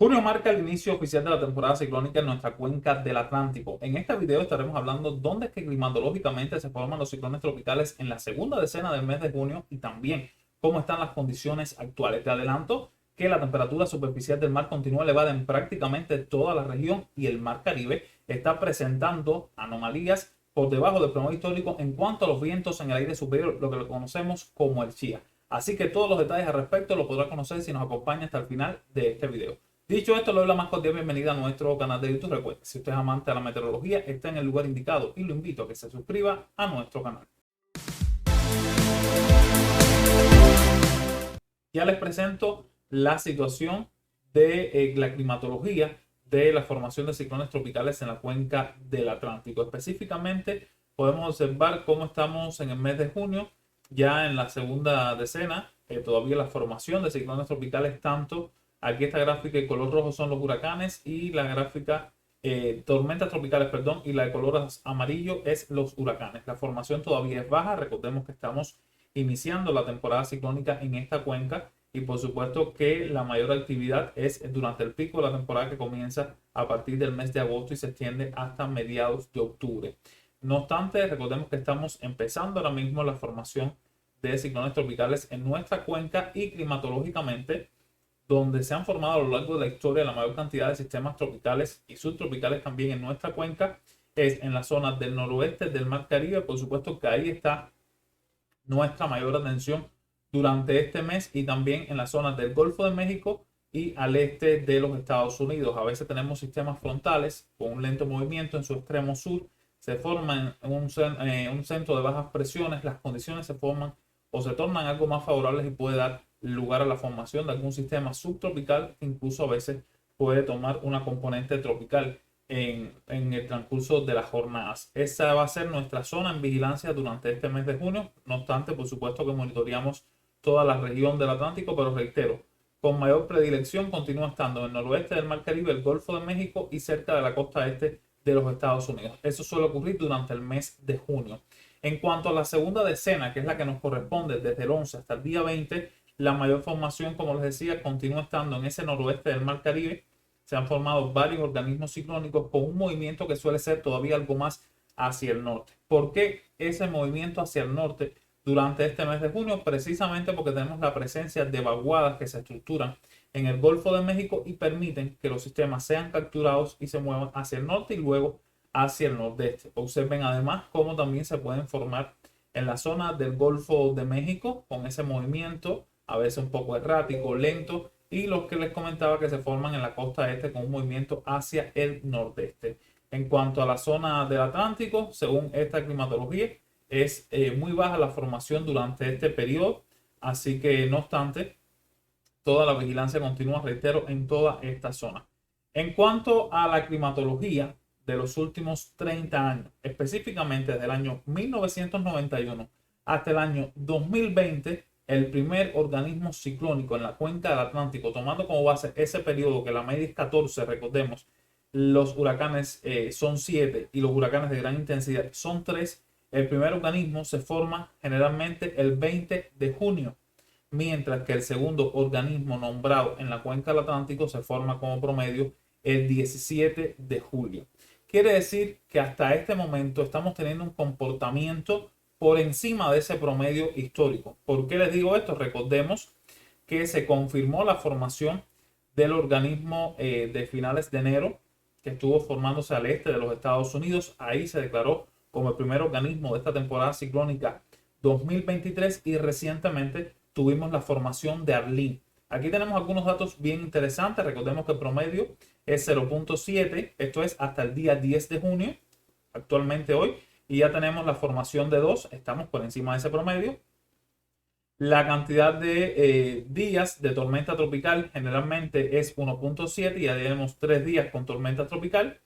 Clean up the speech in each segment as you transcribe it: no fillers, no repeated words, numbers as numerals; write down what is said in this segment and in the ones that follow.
Junio marca el inicio oficial de la temporada ciclónica en nuestra cuenca del Atlántico. En este video estaremos hablando dónde es que climatológicamente se forman los ciclones tropicales en la segunda decena del mes de junio y también cómo están las condiciones actuales. Te adelanto que la temperatura superficial del mar continúa elevada en prácticamente toda la región y el mar Caribe está presentando anomalías por debajo del promedio histórico en cuanto a los vientos en el aire superior, lo que lo conocemos como el Chia. Así que todos los detalles al respecto lo podrás conocer si nos acompaña hasta el final de este video. Dicho esto, le doy la más cordial bienvenida a nuestro canal de YouTube. Recuerda, si usted es amante de la meteorología, está en el lugar indicado y lo invito a que se suscriba a nuestro canal. Ya les presento la situación de la climatología de la formación de ciclones tropicales en la cuenca del Atlántico. Específicamente, podemos observar cómo estamos en el mes de junio, ya en la segunda decena, todavía la formación de ciclones tropicales tanto. Aquí esta gráfica de color rojo son los huracanes y la gráfica tormentas tropicales, perdón, y la de color amarillo es los huracanes. La formación todavía es baja. Recordemos que estamos iniciando la temporada ciclónica en esta cuenca y por supuesto que la mayor actividad es durante el pico de la temporada que comienza a partir del mes de agosto y se extiende hasta mediados de octubre. No obstante, recordemos que estamos empezando ahora mismo la formación de ciclones tropicales en nuestra cuenca y climatológicamente donde se han formado a lo largo de la historia la mayor cantidad de sistemas tropicales y subtropicales también en nuestra cuenca, es en la zona del noroeste del Mar Caribe. Por supuesto que ahí está nuestra mayor atención durante este mes y también en la zona del Golfo de México y al este de los Estados Unidos. A veces tenemos sistemas frontales con un lento movimiento en su extremo sur, se forman un centro de bajas presiones, las condiciones se forman o se tornan algo más favorables y puede dar lugar a la formación de algún sistema subtropical que incluso a veces puede tomar una componente tropical en el transcurso de las jornadas. Esa va a ser nuestra zona en vigilancia durante este mes de junio. No obstante, por supuesto que monitoreamos toda la región del Atlántico, pero reitero, con mayor predilección continúa estando en el noroeste del Mar Caribe, el Golfo de México y cerca de la costa este de los Estados Unidos. Eso suele ocurrir durante el mes de junio. En cuanto a la segunda decena, que es la que nos corresponde desde el 11 hasta el día 20, la mayor formación, como les decía, continúa estando en ese noroeste del Mar Caribe. Se han formado varios organismos ciclónicos con un movimiento que suele ser todavía algo más hacia el norte. ¿Por qué ese movimiento hacia el norte durante este mes de junio? Precisamente porque tenemos la presencia de vaguadas que se estructuran en el Golfo de México y permiten que los sistemas sean capturados y se muevan hacia el norte y luego hacia el nordeste. Observen además cómo también se pueden formar en la zona del Golfo de México con ese movimiento, a veces un poco errático, lento, y los que les comentaba que se forman en la costa este con un movimiento hacia el nordeste. En cuanto a la zona del Atlántico, según esta climatología, es muy baja la formación durante este periodo, así que no obstante, toda la vigilancia continúa, reitero, en toda esta zona. En cuanto a la climatología de los últimos 30 años, específicamente desde el año 1991 hasta el año 2020, el primer organismo ciclónico en la cuenca del Atlántico, tomando como base ese periodo que la media es 14, recordemos, los huracanes son 7 y los huracanes de gran intensidad son 3. El primer organismo se forma generalmente el 20 de junio, mientras que el segundo organismo nombrado en la cuenca del Atlántico se forma como promedio el 17 de julio. Quiere decir que hasta este momento estamos teniendo un comportamiento por encima de ese promedio histórico. ¿Por qué les digo esto? Recordemos que se confirmó la formación del organismo de finales de enero, que estuvo formándose al este de los Estados Unidos. Ahí se declaró como el primer organismo de esta temporada ciclónica 2023 y recientemente tuvimos la formación de Arlene. Aquí tenemos algunos datos bien interesantes. Recordemos que el promedio es 0.7. Esto es hasta el día 10 de junio, actualmente hoy. Y ya tenemos la formación de 2. Estamos por encima de ese promedio. La cantidad de días de tormenta tropical generalmente es 1.7. Ya tenemos 3 días con tormenta tropical.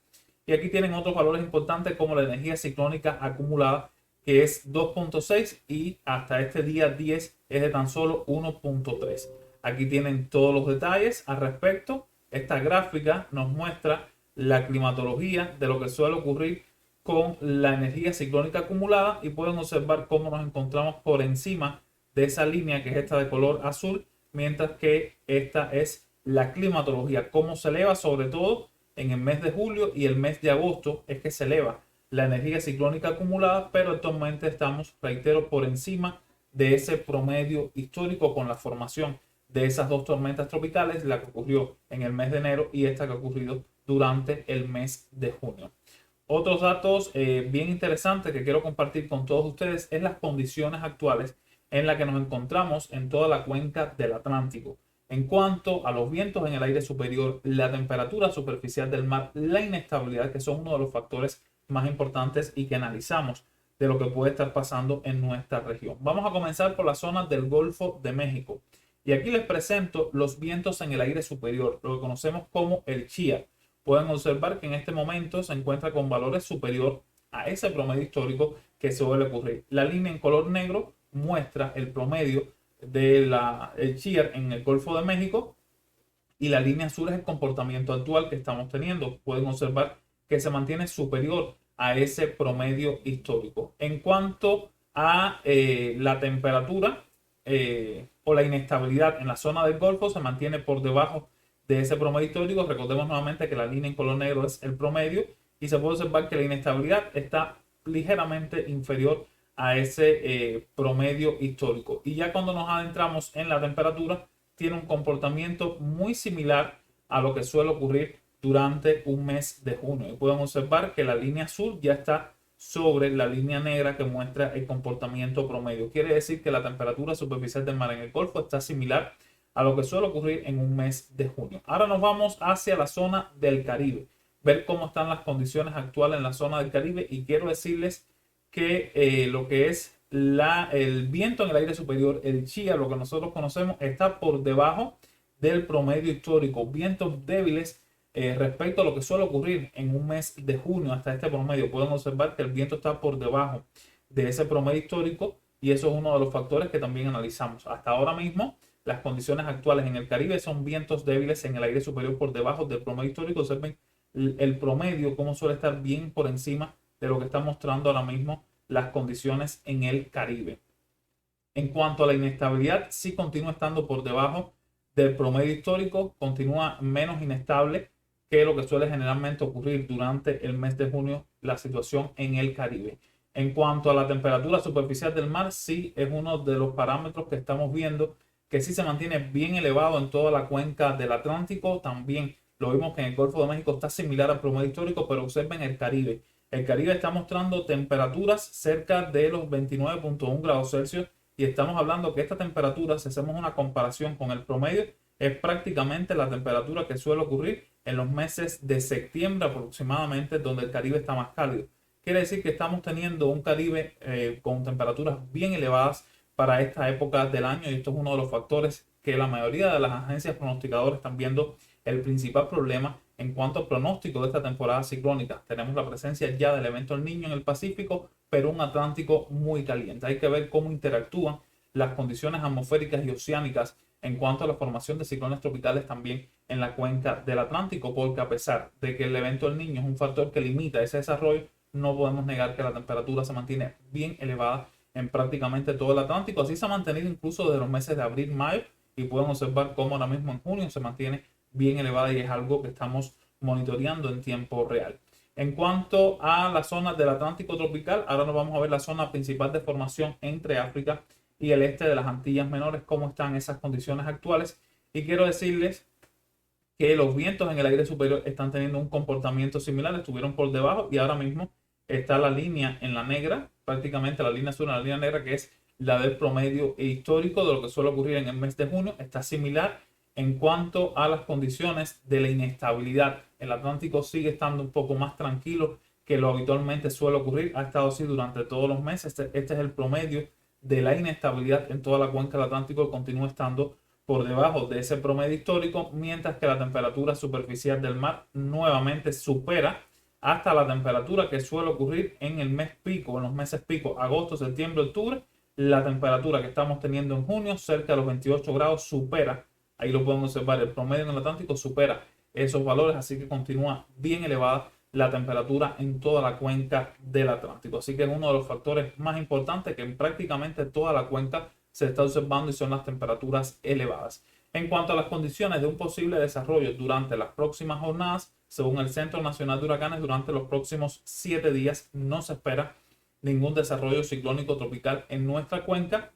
Y aquí tienen otros valores importantes como la energía ciclónica acumulada, que es 2.6 y hasta este día 10 es de tan solo 1.3. Aquí tienen todos los detalles al respecto. Esta gráfica nos muestra la climatología de lo que suele ocurrir con la energía ciclónica acumulada y pueden observar cómo nos encontramos por encima de esa línea que es esta de color azul, mientras que esta es la climatología, cómo se eleva, sobre todo en el mes de julio y el mes de agosto es que se eleva la energía ciclónica acumulada, pero actualmente estamos, reitero, por encima de ese promedio histórico con la formación de esas dos tormentas tropicales, la que ocurrió en el mes de enero y esta que ha ocurrido durante el mes de junio. Otros datos bien interesantes que quiero compartir con todos ustedes es las condiciones actuales en las que nos encontramos en toda la cuenca del Atlántico. En cuanto a los vientos en el aire superior, la temperatura superficial del mar, la inestabilidad, que son uno de los factores más importantes y que analizamos de lo que puede estar pasando en nuestra región. Vamos a comenzar por la zona del Golfo de México. Y aquí les presento los vientos en el aire superior, lo que conocemos como el Chia. Pueden observar que en este momento se encuentra con valores superior a ese promedio histórico que suele ocurrir. La línea en color negro muestra el promedio del Chia en el Golfo de México y la línea azul es el comportamiento actual que estamos teniendo. Pueden observar que se mantiene superior a ese promedio histórico. En cuanto a la temperatura o la inestabilidad en la zona del Golfo, se mantiene por debajo de ese promedio histórico. Recordemos nuevamente que la línea en color negro es el promedio y se puede observar que la inestabilidad está ligeramente inferior a ese promedio histórico. Y ya cuando nos adentramos en la temperatura, tiene un comportamiento muy similar a lo que suele ocurrir durante un mes de junio. Y pueden observar que la línea azul ya está sobre la línea negra que muestra el comportamiento promedio. Quiere decir que la temperatura superficial del mar en el Golfo está similar a lo que suele ocurrir en un mes de junio. Ahora nos vamos hacia la zona del Caribe, ver cómo están las condiciones actuales en la zona del Caribe, y quiero decirles que lo que es el viento en el aire superior, el Chia, lo que nosotros conocemos, está por debajo del promedio histórico. Vientos débiles respecto a lo que suele ocurrir en un mes de junio hasta este promedio. Pueden observar que el viento está por debajo de ese promedio histórico y eso es uno de los factores que también analizamos. Hasta ahora mismo, las condiciones actuales en el Caribe son vientos débiles en el aire superior por debajo del promedio histórico. Observen el promedio, cómo suele estar bien por encima de lo que están mostrando ahora mismo las condiciones en el Caribe. En cuanto a la inestabilidad, sí continúa estando por debajo del promedio histórico, continúa menos inestable que lo que suele generalmente ocurrir durante el mes de junio, la situación en el Caribe. En cuanto a la temperatura superficial del mar, sí es uno de los parámetros que estamos viendo que sí se mantiene bien elevado en toda la cuenca del Atlántico. También lo vimos que en el Golfo de México está similar al promedio histórico, pero observen el Caribe. El Caribe está mostrando temperaturas cerca de los 29.1 grados Celsius y estamos hablando que esta temperatura, si hacemos una comparación con el promedio, es prácticamente la temperatura que suele ocurrir en los meses de septiembre aproximadamente, donde el Caribe está más cálido. Quiere decir que estamos teniendo un Caribe con temperaturas bien elevadas para esta época del año y esto es uno de los factores que la mayoría de las agencias pronosticadoras están viendo el principal problema en cuanto al pronóstico de esta temporada ciclónica. Tenemos la presencia ya del evento El Niño en el Pacífico, pero un Atlántico muy caliente. Hay que ver cómo interactúan las condiciones atmosféricas y oceánicas en cuanto a la formación de ciclones tropicales también en la cuenca del Atlántico, porque a pesar de que el evento El Niño es un factor que limita ese desarrollo, no podemos negar que la temperatura se mantiene bien elevada en prácticamente todo el Atlántico. Así se ha mantenido incluso desde los meses de abril, mayo, y pueden observar cómo ahora mismo en junio se mantiene bien elevada y es algo que estamos monitoreando en tiempo real. En cuanto a las zonas del Atlántico tropical, ahora nos vamos a ver la zona principal de formación entre África y el este de las Antillas Menores, cómo están esas condiciones actuales. Y quiero decirles que los vientos en el aire superior están teniendo un comportamiento similar, estuvieron por debajo y ahora mismo está la línea en la negra, prácticamente la línea azul en la línea negra, que es la del promedio histórico de lo que suele ocurrir en el mes de junio. Está similar en cuanto a las condiciones de la inestabilidad. El Atlántico sigue estando un poco más tranquilo que lo habitualmente suele ocurrir. Ha estado así durante todos los meses. Este es el promedio de la inestabilidad en toda la cuenca del Atlántico, que continúa estando por debajo de ese promedio histórico, mientras que la temperatura superficial del mar nuevamente supera hasta la temperatura que suele ocurrir en el mes pico, en los meses pico, agosto, septiembre, octubre. La temperatura que estamos teniendo en junio, cerca de los 28 grados, supera, ahí lo podemos observar, el promedio en el Atlántico supera esos valores, así que continúa bien elevada la temperatura en toda la cuenca del Atlántico. Así que es uno de los factores más importantes que en prácticamente toda la cuenca se está observando y son las temperaturas elevadas. En cuanto a las condiciones de un posible desarrollo durante las próximas jornadas, según el Centro Nacional de Huracanes, durante los próximos 7 días no se espera ningún desarrollo ciclónico tropical en nuestra cuenca.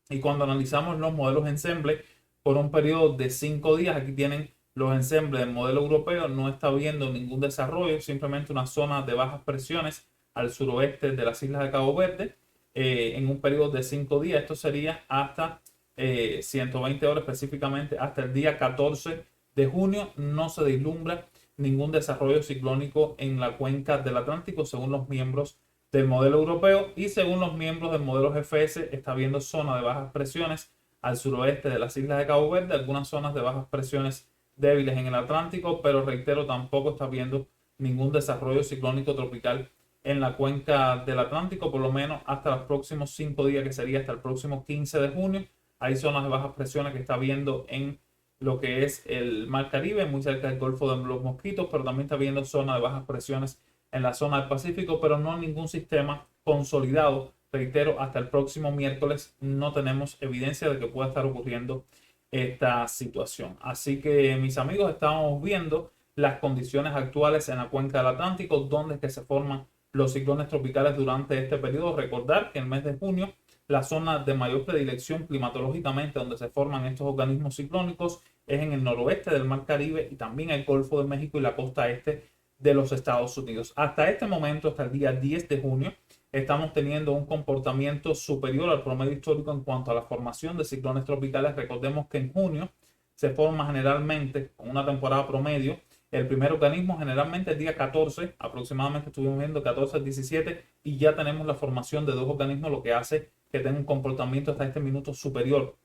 Y cuando analizamos los modelos ensemble por un periodo de 5 días, aquí tienen los ensembles del modelo europeo, no está habiendo ningún desarrollo, simplemente una zona de bajas presiones al suroeste de las islas de Cabo Verde en un periodo de 5 días. Esto sería hasta 120 horas, específicamente hasta el día 14 de junio. No se vislumbra ningún desarrollo ciclónico en la cuenca del Atlántico, según los miembros del modelo europeo, y según los miembros del modelo GFS está habiendo zona de bajas presiones al suroeste de las islas de Cabo Verde, algunas zonas de bajas presiones débiles en el Atlántico, pero reitero, tampoco está habiendo ningún desarrollo ciclónico tropical en la cuenca del Atlántico, por lo menos hasta los próximos 5 días, que sería hasta el próximo 15 de junio. Hay zonas de bajas presiones que está habiendo en lo que es el Mar Caribe, muy cerca del Golfo de los Mosquitos, pero también está habiendo zona de bajas presiones en la zona del Pacífico, pero no ningún sistema consolidado. Reitero, hasta el próximo miércoles no tenemos evidencia de que pueda estar ocurriendo esta situación. Así que, mis amigos, estamos viendo las condiciones actuales en la cuenca del Atlántico, donde es que se forman los ciclones tropicales durante este periodo. Recordar que en el mes de junio, la zona de mayor predilección climatológicamente donde se forman estos organismos ciclónicos es en el noroeste del Mar Caribe y también el Golfo de México y la costa este de los Estados Unidos. Hasta este momento, hasta el día 10 de junio, estamos teniendo un comportamiento superior al promedio histórico en cuanto a la formación de ciclones tropicales. Recordemos que en junio se forma generalmente con una temporada promedio. El primer organismo generalmente el día 14, aproximadamente estuvimos viendo 14 al 17, y ya tenemos la formación de 2 organismos, lo que hace que tenga un comportamiento hasta este minuto superior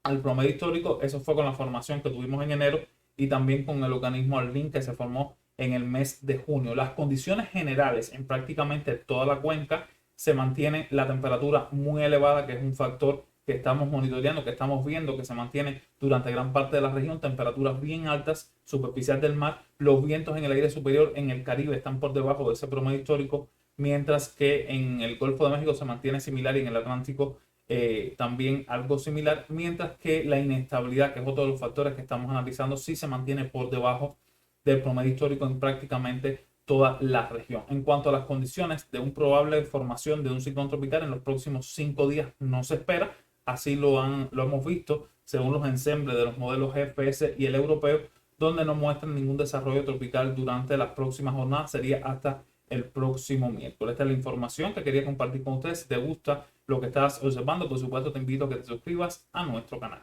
al promedio histórico. Eso fue con la formación que tuvimos en enero y también con el organismo Alvin que se formó en el mes de junio. Las condiciones generales en prácticamente toda la cuenca se mantiene la temperatura muy elevada, que es un factor que estamos monitoreando, que estamos viendo que se mantiene durante gran parte de la región, temperaturas bien altas, superficial del mar. Los vientos en el aire superior en el Caribe están por debajo de ese promedio histórico, mientras que en el Golfo de México se mantiene similar y en el Atlántico también algo similar, mientras que la inestabilidad, que es otro de los factores que estamos analizando, sí se mantiene por debajo del promedio histórico en prácticamente toda la región. En cuanto a las condiciones de una probable formación de un ciclón tropical en los próximos 5 días no se espera, así lo hemos visto según los ensembles de los modelos GFS y el europeo, donde no muestran ningún desarrollo tropical durante las próximas jornadas, sería hasta el próximo miércoles. Esta es la información que quería compartir con ustedes. Si te gusta lo que estás observando, por supuesto te invito a que te suscribas a nuestro canal.